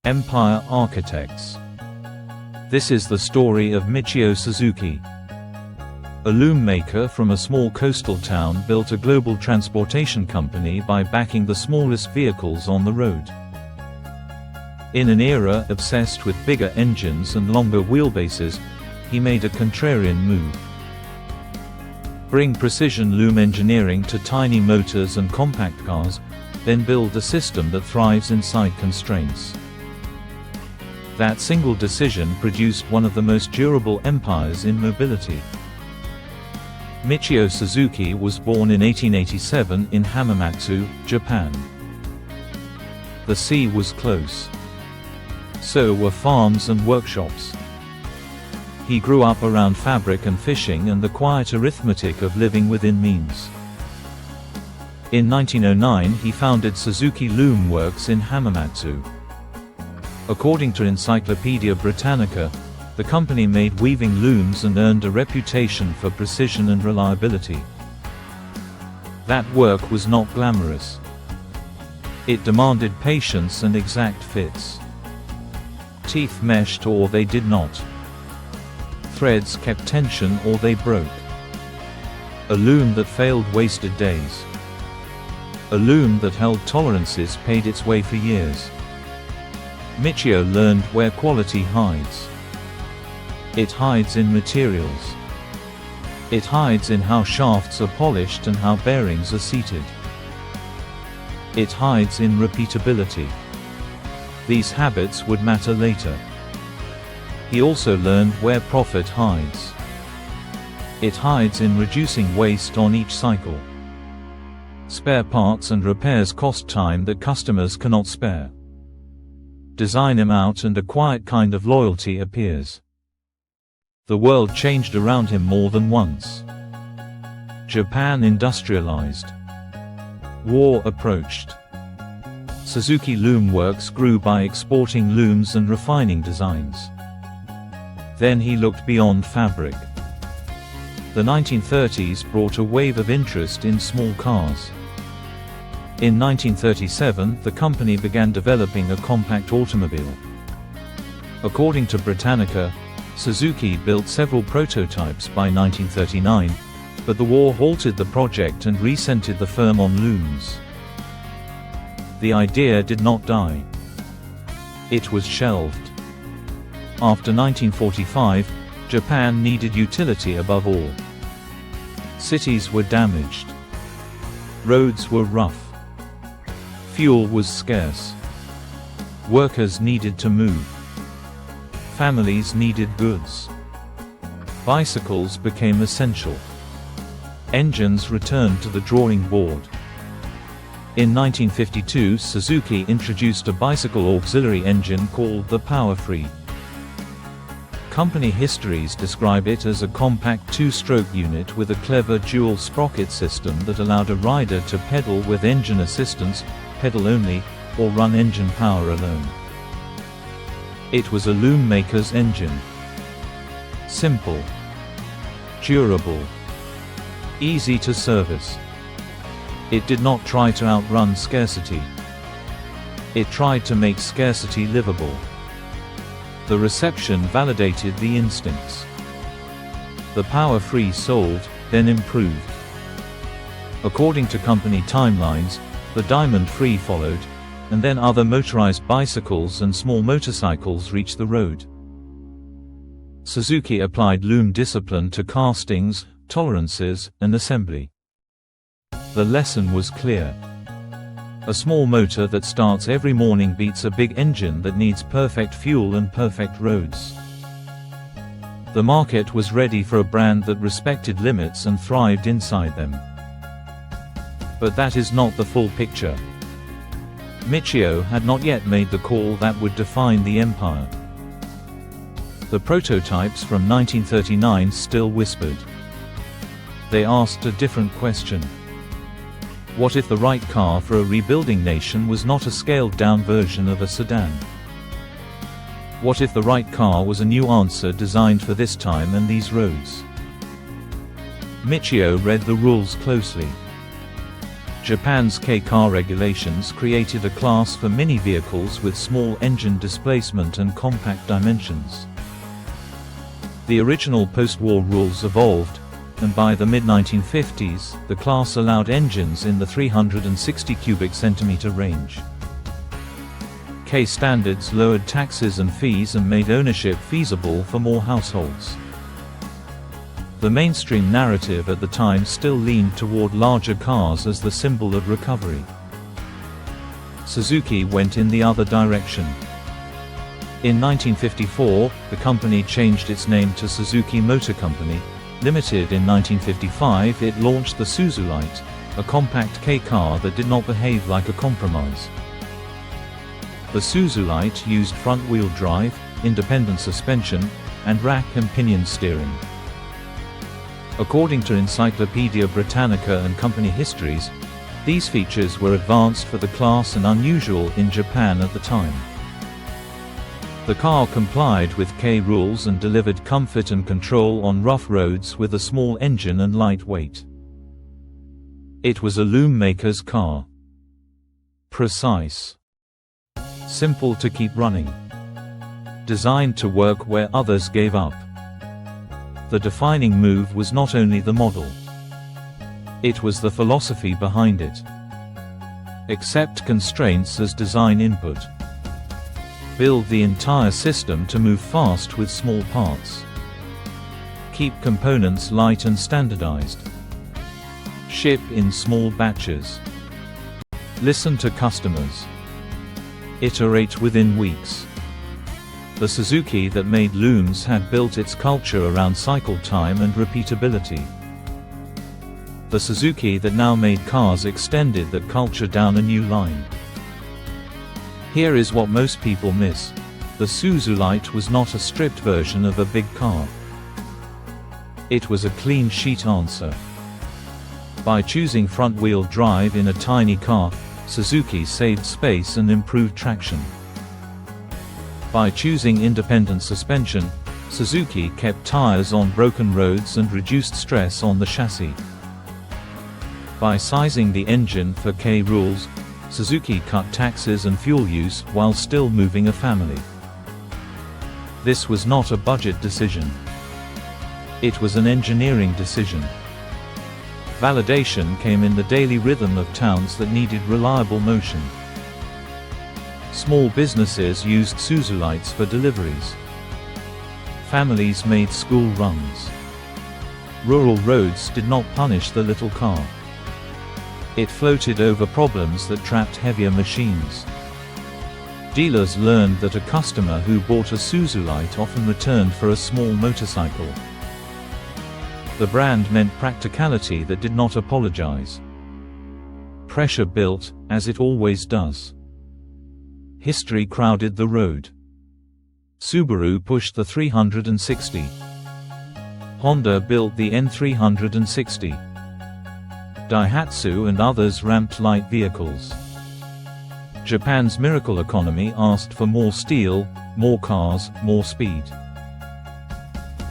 Empire Architects. This is the story of Michio Suzuki. A loom maker from a small coastal town built a global transportation company by backing the smallest vehicles on the road. In an era obsessed with bigger engines and longer wheelbases, he made a contrarian move. Bring precision loom engineering to tiny motors and compact cars, then build a system that thrives inside constraints. That single decision produced one of the most durable empires in mobility. Michio Suzuki was born in 1887 in Hamamatsu, Japan. The sea was close. So were farms and workshops. He grew up around fabric and fishing and the quiet arithmetic of living within means. In 1909 he founded Suzuki Loom Works in Hamamatsu. According to Encyclopaedia Britannica, the company made weaving looms and earned a reputation for precision and reliability. That work was not glamorous. It demanded patience and exact fits. Teeth meshed or they did not. Threads kept tension or they broke. A loom that failed wasted days. A loom that held tolerances paid its way for years. Michio learned where quality hides. It hides in materials. It hides in how shafts are polished and how bearings are seated. It hides in repeatability. These habits would matter later. He also learned where profit hides. It hides in reducing waste on each cycle. Spare parts and repairs cost time that customers cannot spare. Design him out and a quiet kind of loyalty appears. The world changed around him more than once. Japan industrialized. War approached. Suzuki Loom Works grew by exporting looms and refining designs. Then he looked beyond fabric. The 1930s brought a wave of interest in small cars. In 1937, the company began developing a compact automobile. According to Britannica, Suzuki built several prototypes by 1939, but the war halted the project and recentered the firm on looms. The idea did not die. It was shelved. After 1945, Japan needed utility above all. Cities were damaged. Roads were rough. Fuel was scarce. Workers needed to move. Families needed goods. Bicycles became essential. Engines returned to the drawing board. In 1952, Suzuki introduced a bicycle auxiliary engine called the Power-Free. Company histories describe it as a compact two-stroke unit with a clever dual sprocket system that allowed a rider to pedal with engine assistance, pedal only, or run engine power alone. It was a loom maker's engine. Simple. Durable. Easy to service. It did not try to outrun scarcity. It tried to make scarcity livable. The reception validated the instincts. The Power-Free sold, then improved. According to company timelines, the Diamond Free followed, and then other motorized bicycles and small motorcycles reached the road. Suzuki applied loom discipline to castings, tolerances, and assembly. The lesson was clear. A small motor that starts every morning beats a big engine that needs perfect fuel and perfect roads. The market was ready for a brand that respected limits and thrived inside them. But that is not the full picture. Michio had not yet made the call that would define the empire. The prototypes from 1939 still whispered. They asked a different question. What if the right car for a rebuilding nation was not a scaled-down version of a sedan? What if the right car was a new answer designed for this time and these roads? Michio read the rules closely. Japan's K-car regulations created a class for mini vehicles with small engine displacement and compact dimensions. The original post-war rules evolved, and by the mid-1950s, the class allowed engines in the 360 cubic centimeter range. K standards lowered taxes and fees and made ownership feasible for more households. The mainstream narrative at the time still leaned toward larger cars as the symbol of recovery. Suzuki went in the other direction. In 1954, the company changed its name to Suzuki Motor Company Limited. In 1955, it launched the Suzulite, a compact K-car that did not behave like a compromise. The Suzulite used front-wheel drive, independent suspension, and rack and pinion steering. According to Encyclopaedia Britannica and company histories, these features were advanced for the class and unusual in Japan at the time. The car complied with K rules and delivered comfort and control on rough roads with a small engine and light weight. It was a loom maker's car. Precise. Simple to keep running. Designed to work where others gave up. The defining move was not only the model. It was the philosophy behind it. Accept constraints as design input. Build the entire system to move fast with small parts. Keep components light and standardized. Ship in small batches. Listen to customers. Iterate within weeks. The Suzuki that made looms had built its culture around cycle time and repeatability. The Suzuki that now made cars extended that culture down a new line. Here is what most people miss. The Suzulite was not a stripped version of a big car. It was a clean sheet answer. By choosing front-wheel drive in a tiny car, Suzuki saved space and improved traction. By choosing independent suspension, Suzuki kept tires on broken roads and reduced stress on the chassis. By sizing the engine for K rules, Suzuki cut taxes and fuel use while still moving a family. This was not a budget decision. It was an engineering decision. Validation came in the daily rhythm of towns that needed reliable motion. Small businesses used Suzulites for deliveries. Families made school runs. Rural roads did not punish the little car. It floated over problems that trapped heavier machines. Dealers learned that a customer who bought a Suzulite often returned for a small motorcycle. The brand meant practicality that did not apologize. Pressure built, as it always does. History crowded the road. Subaru pushed the 360. Honda built the N360. Daihatsu and others ramped light vehicles. Japan's miracle economy asked for more steel, more cars, more speed.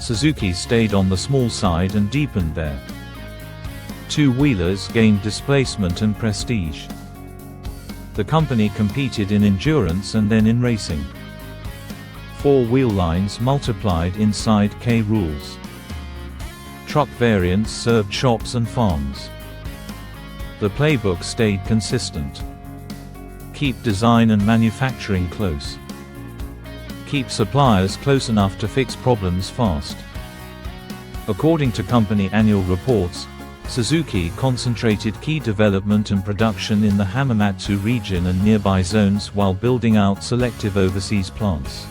Suzuki stayed on the small side and deepened there. Two-wheelers gained displacement and prestige. The company competed in endurance and then in racing. Four-wheel lines multiplied inside K rules. Truck variants served shops and farms. The playbook stayed consistent. Keep design and manufacturing close. Keep suppliers close enough to fix problems fast. According to company annual reports, Suzuki concentrated key development and production in the Hamamatsu region and nearby zones while building out selective overseas plants.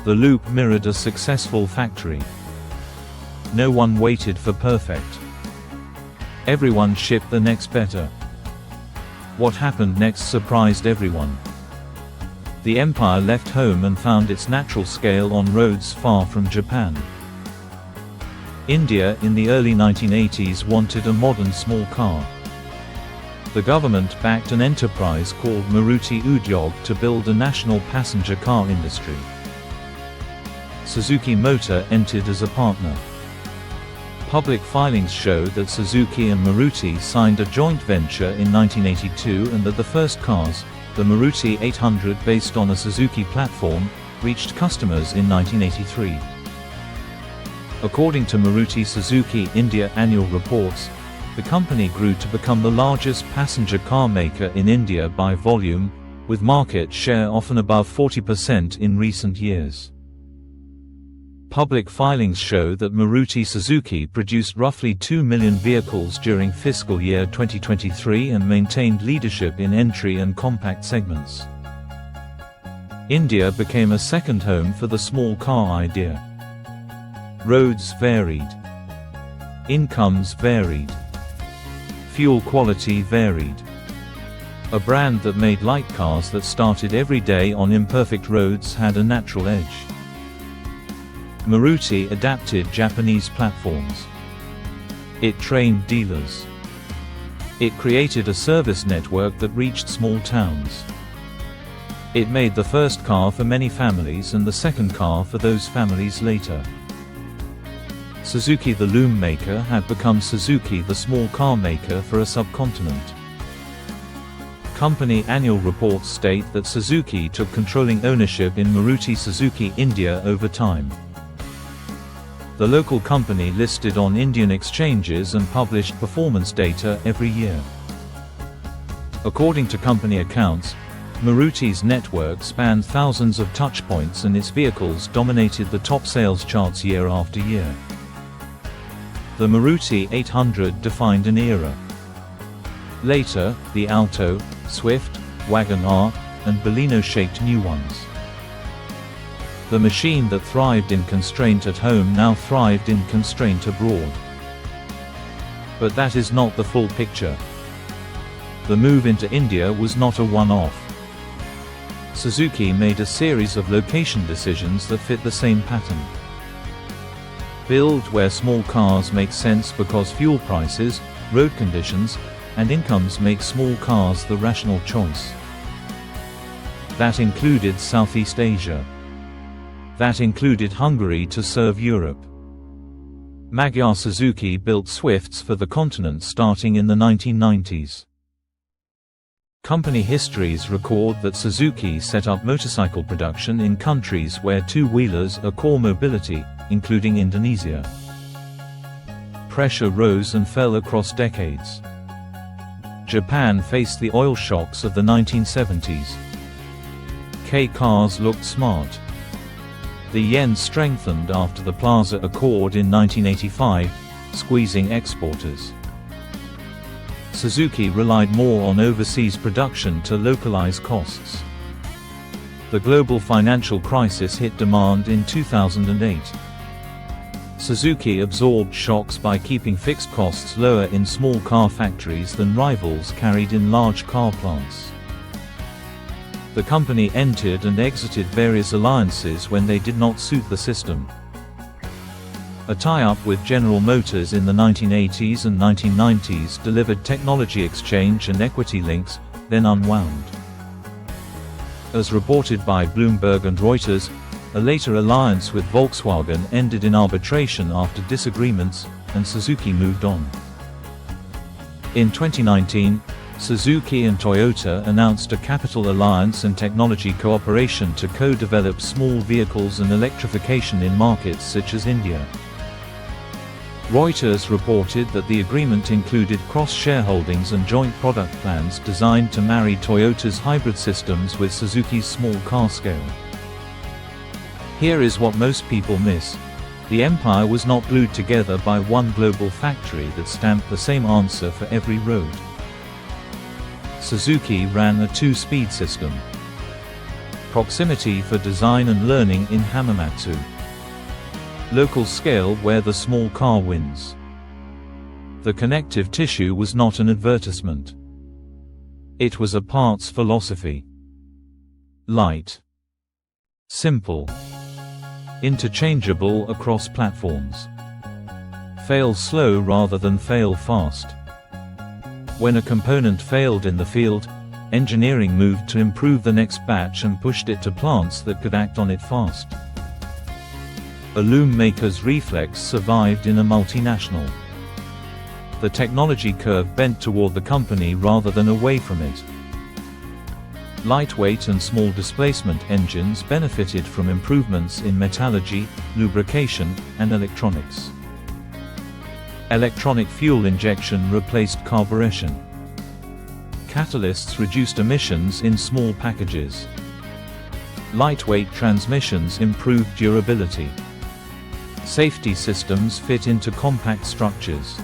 The loop mirrored a successful factory. No one waited for perfect. Everyone shipped the next better. What happened next surprised everyone. The empire left home and found its natural scale on roads far from Japan. India in the early 1980s wanted a modern small car. The government backed an enterprise called Maruti Udyog to build a national passenger car industry. Suzuki Motor entered as a partner. Public filings show that Suzuki and Maruti signed a joint venture in 1982 and that the first cars, the Maruti 800 based on a Suzuki platform, reached customers in 1983. According to Maruti Suzuki India annual reports, the company grew to become the largest passenger car maker in India by volume, with market share often above 40% in recent years. Public filings show that Maruti Suzuki produced roughly 2 million vehicles during fiscal year 2023 and maintained leadership in entry and compact segments. India became a second home for the small car idea. Roads varied. Incomes varied. Fuel quality varied. A brand that made light cars that started every day on imperfect roads had a natural edge. Maruti adapted Japanese platforms. It trained dealers. It created a service network that reached small towns. It made the first car for many families and the second car for those families later. Suzuki the loom maker had become Suzuki the small car maker for a subcontinent. Company annual reports state that Suzuki took controlling ownership in Maruti Suzuki India over time. The local company listed on Indian exchanges and published performance data every year. According to company accounts, Maruti's network spanned thousands of touchpoints and its vehicles dominated the top sales charts year after year. The Maruti 800 defined an era. Later, the Alto, Swift, Wagon R, and Baleno shaped new ones. The machine that thrived in constraint at home now thrived in constraint abroad. But that is not the full picture. The move into India was not a one-off. Suzuki made a series of location decisions that fit the same pattern. Build where small cars make sense because fuel prices, road conditions, and incomes make small cars the rational choice. That included Southeast Asia. That included Hungary to serve Europe. Magyar Suzuki built Swifts for the continent starting in the 1990s. Company histories record that Suzuki set up motorcycle production in countries where two-wheelers are core mobility, including Indonesia. Pressure rose and fell across decades. Japan faced the oil shocks of the 1970s. K-cars looked smart. The yen strengthened after the Plaza Accord in 1985, squeezing exporters. Suzuki relied more on overseas production to localize costs. The global financial crisis hit demand in 2008. Suzuki absorbed shocks by keeping fixed costs lower in small car factories than rivals carried in large car plants. The company entered and exited various alliances when they did not suit the system. A tie-up with General Motors in the 1980s and 1990s delivered technology exchange and equity links, then unwound. As reported by Bloomberg and Reuters, a later alliance with Volkswagen ended in arbitration after disagreements, and Suzuki moved on. In 2019, Suzuki and Toyota announced a capital alliance and technology cooperation to co-develop small vehicles and electrification in markets such as India. Reuters reported that the agreement included cross-shareholdings and joint product plans designed to marry Toyota's hybrid systems with Suzuki's small car scale. Here is what most people miss. The empire was not glued together by one global factory that stamped the same answer for every road. Suzuki ran a two-speed system. Proximity for design and learning in Hamamatsu. Local scale where the small car wins. The connective tissue was not an advertisement. It was a parts philosophy. Light. Simple. Interchangeable across platforms. Fail slow rather than fail fast. When a component failed in the field, engineering moved to improve the next batch and pushed it to plants that could act on it fast. A loom maker's reflex survived in a multinational. The technology curve bent toward the company rather than away from it. Lightweight and small displacement engines benefited from improvements in metallurgy, lubrication, and electronics. Electronic fuel injection replaced carburation. Catalysts reduced emissions in small packages. Lightweight transmissions improved durability. Safety systems fit into compact structures.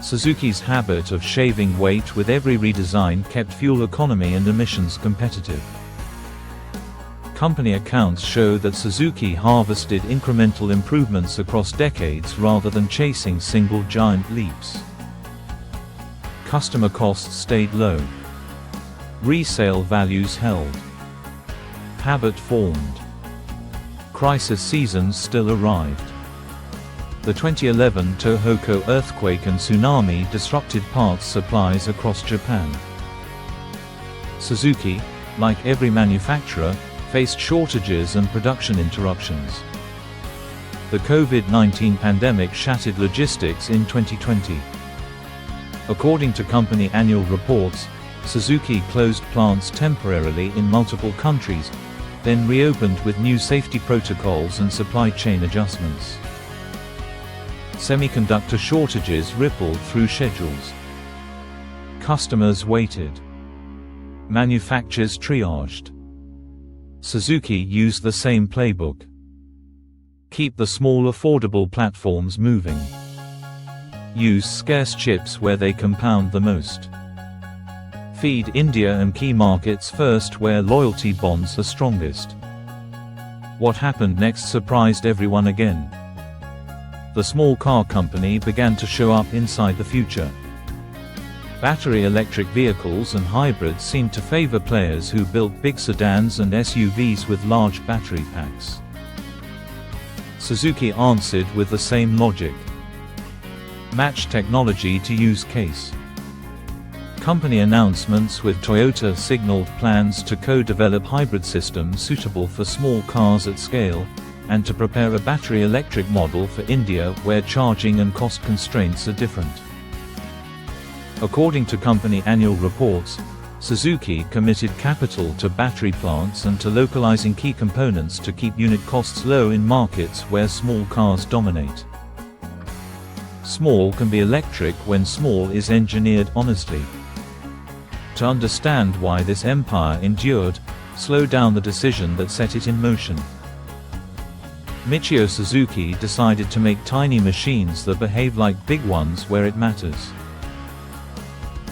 Suzuki's habit of shaving weight with every redesign kept fuel economy and emissions competitive. Company accounts show that Suzuki harvested incremental improvements across decades rather than chasing single giant leaps. Customer costs stayed low. Resale values held. Habit formed. Crisis seasons still arrived. The 2011 Tohoku earthquake and tsunami disrupted parts supplies across Japan. Suzuki, like every manufacturer, faced shortages and production interruptions. The COVID-19 pandemic shattered logistics in 2020. According to company annual reports, Suzuki closed plants temporarily in multiple countries, then reopened with new safety protocols and supply chain adjustments. Semiconductor shortages rippled through schedules. Customers waited. Manufacturers triaged. Suzuki used the same playbook. Keep the small affordable platforms moving. Use scarce chips where they compound the most. Feed India and key markets first where loyalty bonds are strongest. What happened next surprised everyone again. The small car company began to show up inside the future. Battery electric vehicles and hybrids seemed to favor players who built big sedans and SUVs with large battery packs. Suzuki answered with the same logic. Match technology to use case. Company announcements with Toyota signaled plans to co-develop hybrid systems suitable for small cars at scale, and to prepare a battery electric model for India where charging and cost constraints are different. According to company annual reports, Suzuki committed capital to battery plants and to localizing key components to keep unit costs low in markets where small cars dominate. Small can be electric when small is engineered honestly. To understand why this empire endured, slow down the decision that set it in motion. Michio Suzuki decided to make tiny machines that behave like big ones where it matters.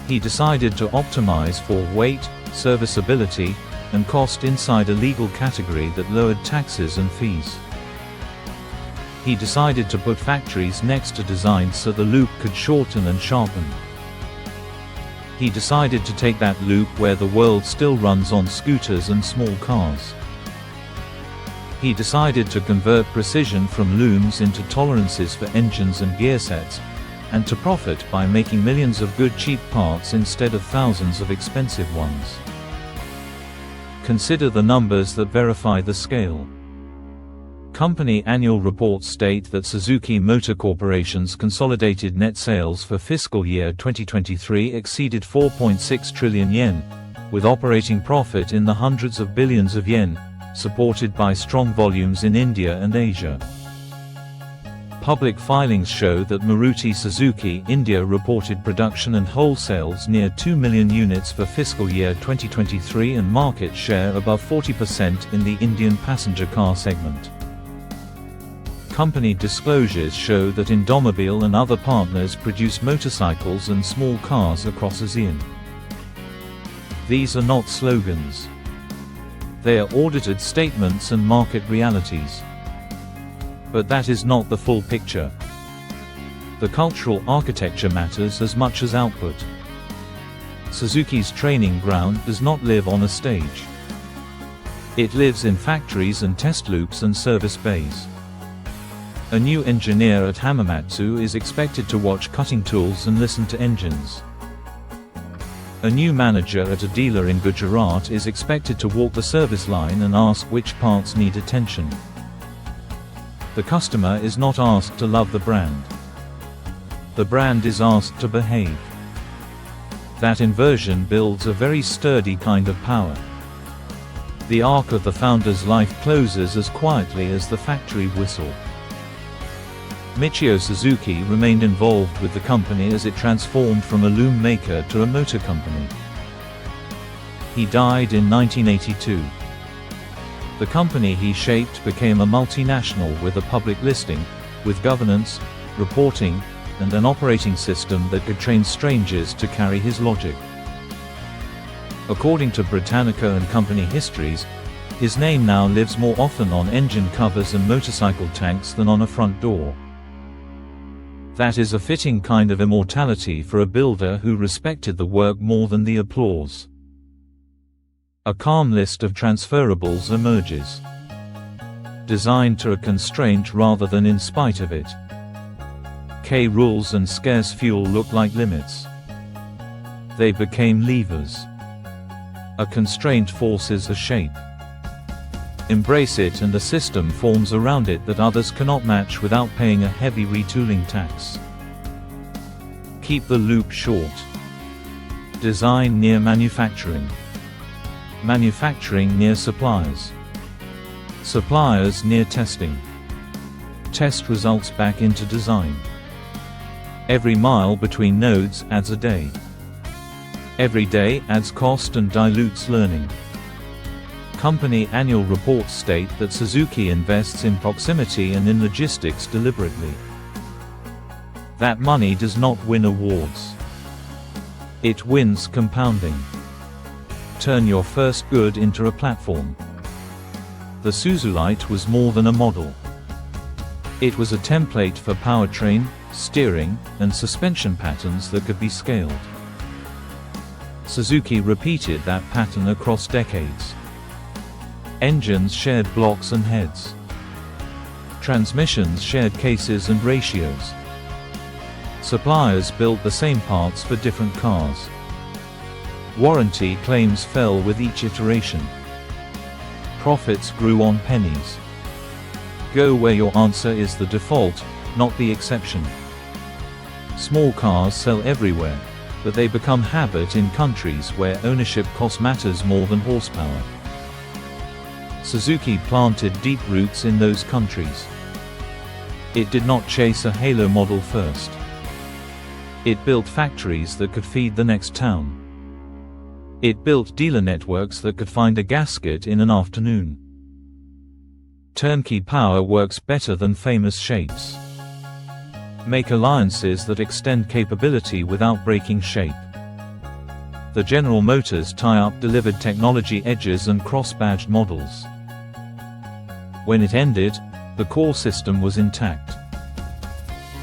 He decided to optimize for weight, serviceability, and cost inside a legal category that lowered taxes and fees. He decided to put factories next to designs so the loop could shorten and sharpen. He decided to take that loop where the world still runs on scooters and small cars. He decided to convert precision from looms into tolerances for engines and gear sets, and to profit by making millions of good cheap parts instead of thousands of expensive ones. Consider the numbers that verify the scale. Company annual reports state that Suzuki Motor Corporation's consolidated net sales for fiscal year 2023 exceeded 4.6 trillion yen, with operating profit in the hundreds of billions of yen, supported by strong volumes in India and Asia. Public filings show that Maruti Suzuki India reported production and wholesales near 2 million units for fiscal year 2023 and market share above 40% in the Indian passenger car segment. Company disclosures show that Indomobile and other partners produce motorcycles and small cars across ASEAN. These are not slogans. They are audited statements and market realities. But that is not the full picture. The cultural architecture matters as much as output. Suzuki's training ground does not live on a stage. It lives in factories and test loops and service bays. A new engineer at Hamamatsu is expected to watch cutting tools and listen to engines. A new manager at a dealer in Gujarat is expected to walk the service line and ask which parts need attention. The customer is not asked to love the brand. The brand is asked to behave. That inversion builds a very sturdy kind of power. The arc of the founder's life closes as quietly as the factory whistle. Michio Suzuki remained involved with the company as it transformed from a loom maker to a motor company. He died in 1982. The company he shaped became a multinational with a public listing, with governance, reporting, and an operating system that could train strangers to carry his logic. According to Britannica and Company histories, his name now lives more often on engine covers and motorcycle tanks than on a front door. That is a fitting kind of immortality for a builder who respected the work more than the applause. A calm list of transferables emerges. Designed to a constraint rather than in spite of it. K rules and scarce fuel look like limits. They became levers. A constraint forces a shape. Embrace it and a system forms around it that others cannot match without paying a heavy retooling tax. Keep the loop short. Design near manufacturing. Manufacturing near suppliers. Suppliers near testing. Test results back into design. Every mile between nodes adds a day. Every day adds cost and dilutes learning. Company annual reports state that Suzuki invests in proximity and in logistics deliberately. That money does not win awards. It wins compounding. Turn your first good into a platform. The Suzulite was more than a model. It was a template for powertrain, steering, and suspension patterns that could be scaled. Suzuki repeated that pattern across decades. Engines shared blocks and heads. Transmissions shared cases and ratios. Suppliers built the same parts for different cars. Warranty claims fell with each iteration. Profits grew on pennies. Go where your answer is the default, not the exception. Small cars sell everywhere, but they become habit in countries where ownership cost matters more than horsepower. Suzuki planted deep roots in those countries. It did not chase a halo model first. It built factories that could feed the next town. It built dealer networks that could find a gasket in an afternoon. Turnkey power works better than famous shapes. Make alliances that extend capability without breaking shape. The General Motors tie-up delivered technology edges and cross-badged models. When it ended, the core system was intact.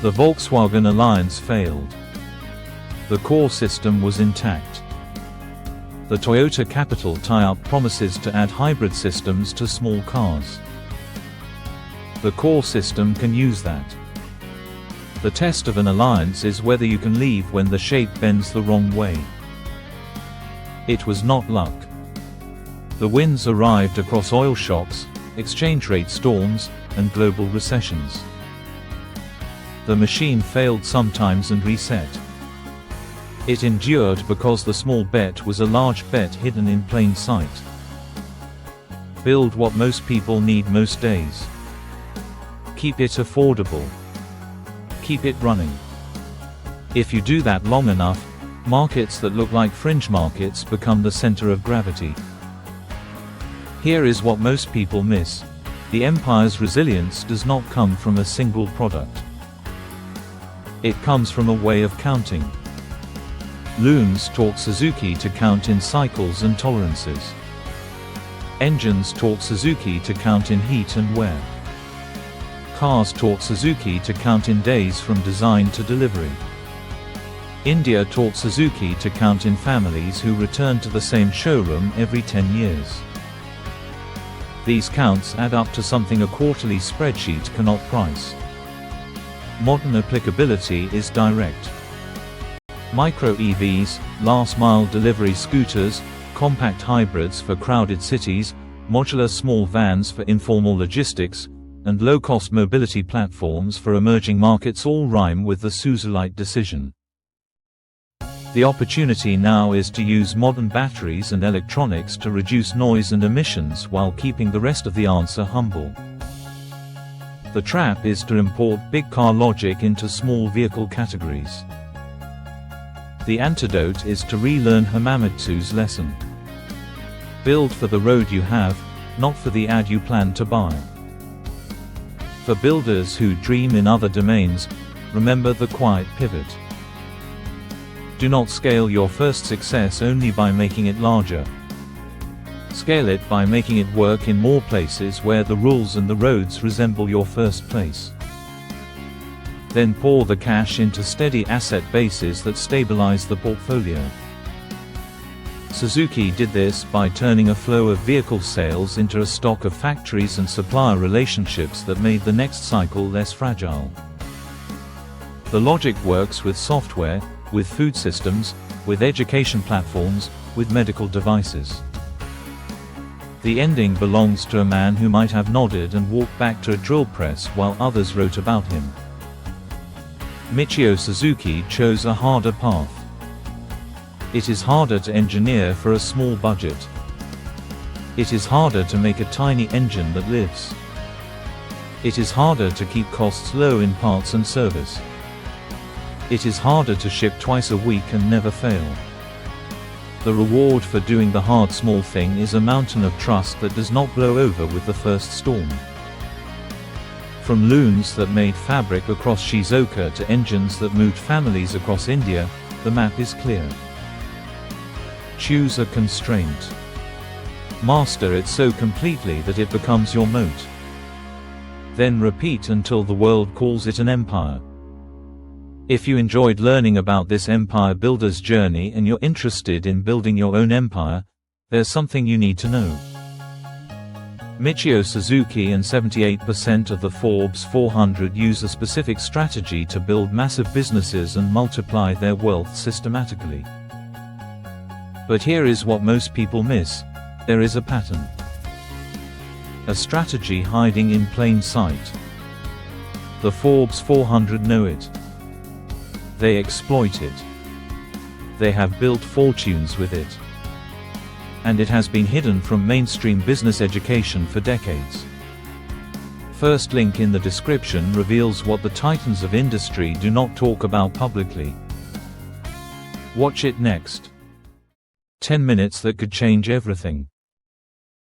The Volkswagen alliance failed. The core system was intact. The Toyota Capital tie-up promises to add hybrid systems to small cars. The core system can use that. The test of an alliance is whether you can leave when the shape bends the wrong way. It was not luck. The winds arrived across oil shocks, exchange rate storms, and global recessions. The machine failed sometimes and reset. It endured because the small bet was a large bet hidden in plain sight. Build what most people need most days. Keep it affordable. Keep it running. If you do that long enough, markets that look like fringe markets become the center of gravity. Here is what most people miss. The empire's resilience does not come from a single product. It comes from a way of counting. Looms taught Suzuki to count in cycles and tolerances. Engines taught Suzuki to count in heat and wear. Cars taught Suzuki to count in days from design to delivery. India taught Suzuki to count in families who return to the same showroom every 10 years. These counts add up to something a quarterly spreadsheet cannot price. Modern applicability is direct. Micro EVs, last-mile delivery scooters, compact hybrids for crowded cities, modular small vans for informal logistics, and low-cost mobility platforms for emerging markets all rhyme with the Suzulite decision. The opportunity now is to use modern batteries and electronics to reduce noise and emissions while keeping the rest of the answer humble. The trap is to import big car logic into small vehicle categories. The antidote is to relearn Hamamatsu's lesson. Build for the road you have, not for the ad you plan to buy. For builders who dream in other domains, remember the quiet pivot. Do not scale your first success only by making it larger. Scale it by making it work in more places where the rules and the roads resemble your first place. Then pour the cash into steady asset bases that stabilize the portfolio. Suzuki did this by turning a flow of vehicle sales into a stock of factories and supplier relationships that made the next cycle less fragile. The logic works with software, with food systems, with education platforms, with medical devices. The ending belongs to a man who might have nodded and walked back to a drill press while others wrote about him. Michio Suzuki chose a harder path. It is harder to engineer for a small budget. It is harder to make a tiny engine that lives. It is harder to keep costs low in parts and service. It is harder to ship twice a week and never fail. The reward for doing the hard small thing is a mountain of trust that does not blow over with the first storm. From looms that made fabric across Shizuoka to engines that moved families across India, the map is clear. Choose a constraint. Master it so completely that it becomes your moat. Then repeat until the world calls it an empire. If you enjoyed learning about this empire builder's journey and you're interested in building your own empire, there's something you need to know. Michio Suzuki and 78% of the Forbes 400 use a specific strategy to build massive businesses and multiply their wealth systematically. But here is what most people miss: there is a pattern. A strategy hiding in plain sight. The Forbes 400 know it. They exploit it. They have built fortunes with it. And it has been hidden from mainstream business education for decades. First link in the description reveals what the titans of industry do not talk about publicly. Watch it next. 10 minutes that could change everything.